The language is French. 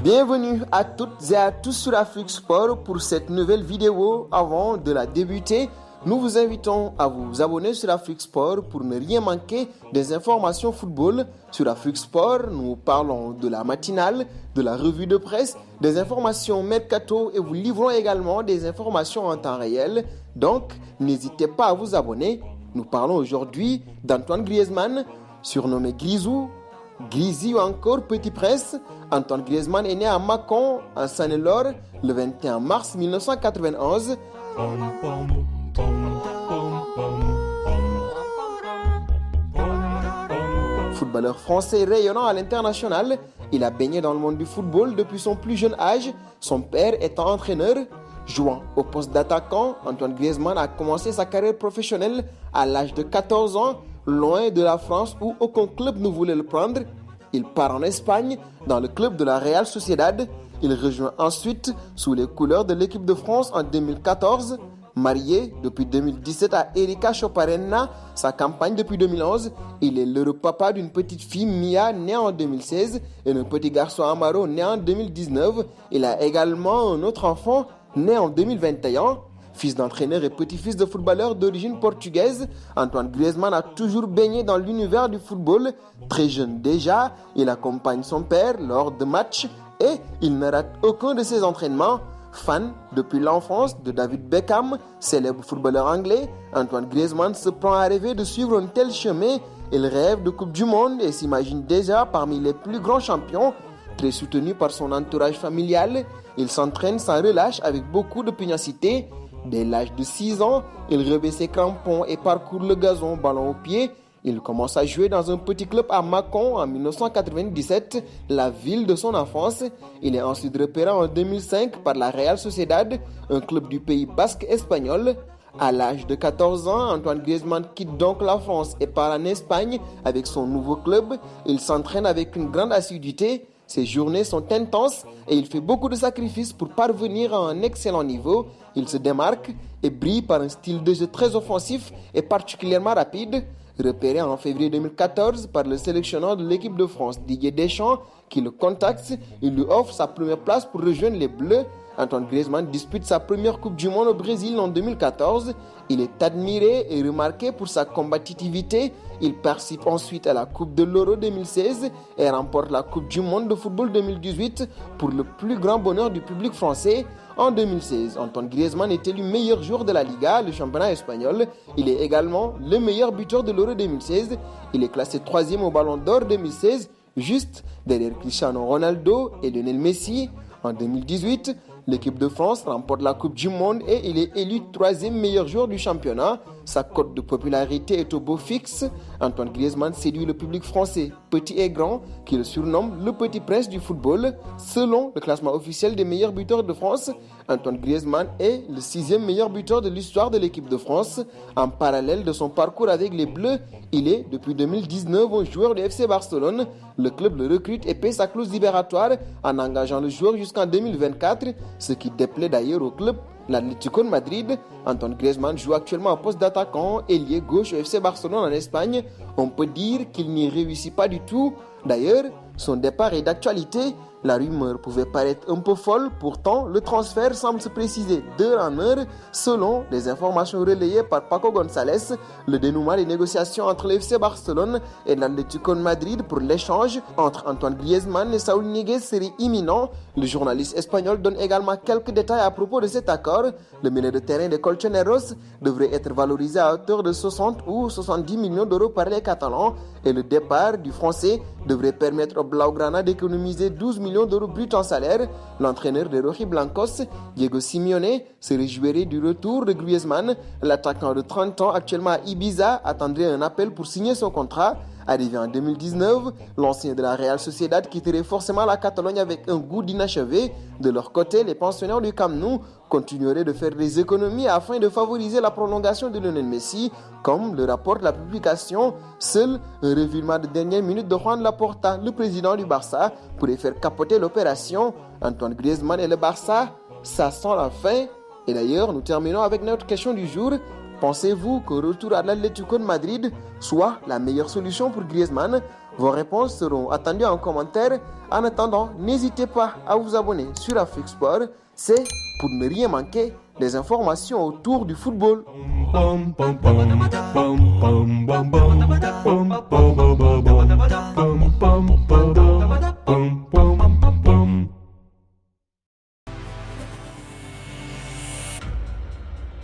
Bienvenue à toutes et à tous sur Afrique Sport pour cette nouvelle vidéo. Avant de la débuter, nous vous invitons à vous abonner sur Afrique Sport pour ne rien manquer des informations football. Sur Afrique Sport, nous parlons de la matinale, de la revue de presse, des informations mercato et vous livrons également des informations en temps réel. Donc, n'hésitez pas à vous abonner. Nous parlons aujourd'hui d'Antoine Griezmann, surnommé Grisou, Grizy ou encore Petit Prince. Antoine Griezmann est né à Mâcon, en Saône-et-Loire, le 21 mars 1991. Footballeur français rayonnant à l'international, il a baigné dans le monde du football depuis son plus jeune âge, son père étant entraîneur. Jouant au poste d'attaquant, Antoine Griezmann a commencé sa carrière professionnelle à l'âge de 14 ans, loin de la France où aucun club ne voulait le prendre. Il part en Espagne, dans le club de la Real Sociedad. Il rejoint ensuite sous les couleurs de l'équipe de France en 2014. Marié depuis 2017 à Erika Choparena, sa campagne depuis 2011, il est l'heureux papa d'une petite fille Mia née en 2016 et d'un petit garçon Amaro né en 2019. Il a également un autre enfant né en 2021. Fils d'entraîneur et petit-fils de footballeur d'origine portugaise, Antoine Griezmann a toujours baigné dans l'univers du football. Très jeune déjà, il accompagne son père lors de matchs et il ne rate aucun de ses entraînements. Fan depuis l'enfance de David Beckham, célèbre footballeur anglais, Antoine Griezmann se prend à rêver de suivre un tel chemin. Il rêve de Coupe du Monde et s'imagine déjà parmi les plus grands champions. Très soutenu par son entourage familial, il s'entraîne sans relâche avec beaucoup de pugnacité. Dès l'âge de 6 ans, il revêt ses crampons et parcourt le gazon ballon au pied. Il commence à jouer dans un petit club à Mâcon en 1997, la ville de son enfance. Il est ensuite repéré en 2005 par la Real Sociedad, un club du Pays basque espagnol. À l'âge de 14 ans, Antoine Griezmann quitte donc la France et part en Espagne avec son nouveau club. Il s'entraîne avec une grande assiduité. Ses journées sont intenses et il fait beaucoup de sacrifices pour parvenir à un excellent niveau. Il se démarque et brille par un style de jeu très offensif et particulièrement rapide. Repéré en février 2014 par le sélectionneur de l'équipe de France, Didier Deschamps, qui le contacte, il lui offre sa première place pour rejoindre les Bleus. Antoine Griezmann dispute sa première Coupe du Monde au Brésil en 2014. Il est admiré et remarqué pour sa combativité. Il participe ensuite à la Coupe de l'Euro 2016 et remporte la Coupe du Monde de football 2018 pour le plus grand bonheur du public français. En 2016, Antoine Griezmann est élu meilleur joueur de la Liga, le championnat espagnol. Il est également le meilleur buteur de l'Euro 2016. Il est classé 3e au Ballon d'Or 2016, juste derrière Cristiano Ronaldo et Lionel Messi. En 2018, l'équipe de France remporte la Coupe du Monde et il est élu 3e meilleur joueur du championnat. Sa cote de popularité est au beau fixe. Antoine Griezmann séduit le public français, petit et grand, qui le surnomme le Petit Prince du football. Selon le classement officiel des meilleurs buteurs de France, Antoine Griezmann est le 6e meilleur buteur de l'histoire de l'équipe de France. En parallèle de son parcours avec les Bleus, il est depuis 2019 un joueur du FC Barcelone. Le club le recrute et paie sa clause libératoire en engageant le joueur jusqu'en 2024, ce qui déplaît d'ailleurs au club. L'Atlético de Madrid. Antoine Griezmann joue actuellement au poste d'attaquant ailier gauche au FC Barcelone en Espagne. On peut dire qu'il n'y réussit pas du tout. D'ailleurs, son départ est d'actualité. La rumeur pouvait paraître un peu folle, pourtant le transfert semble se préciser d'heure en heure. Selon les informations relayées par Paco González, le dénouement des négociations entre le FC Barcelone et l'Atlético de Madrid pour l'échange entre Antoine Griezmann et Saúl Ñíguez serait imminent. Le journaliste espagnol donne également quelques détails à propos de cet accord. Le milieu de terrain des Colchoneros devrait être valorisé à hauteur de 60 ou 70 millions d'euros par les Catalans et le départ du Français devrait permettre au Blaugrana d'économiser 12 millions d'euros bruts en salaire. L'entraîneur des Rojiblancos, Diego Simeone, se réjouirait du retour de Griezmann. L'attaquant de 30 ans, actuellement à Ibiza, attendrait un appel pour signer son contrat. Arrivé en 2019, l'ancien de la Real Sociedad quitterait forcément la Catalogne avec un goût d'inachevé. De leur côté, les pensionnaires du Camp Nou continueraient de faire des économies afin de favoriser la prolongation de Lionel Messi, comme le rapporte la publication. Seul un revirement de dernière minute de Juan Laporta, le président du Barça, pourrait faire capoter l'opération. Antoine Griezmann et le Barça, ça sent la fin. Et d'ailleurs, nous terminons avec notre question du jour. Pensez-vous que le retour à l'Atlético de Madrid soit la meilleure solution pour Griezmann? Vos réponses seront attendues en commentaire. En attendant, n'hésitez pas à vous abonner sur Afrique Sport. C'est pour ne rien manquer des informations autour du football.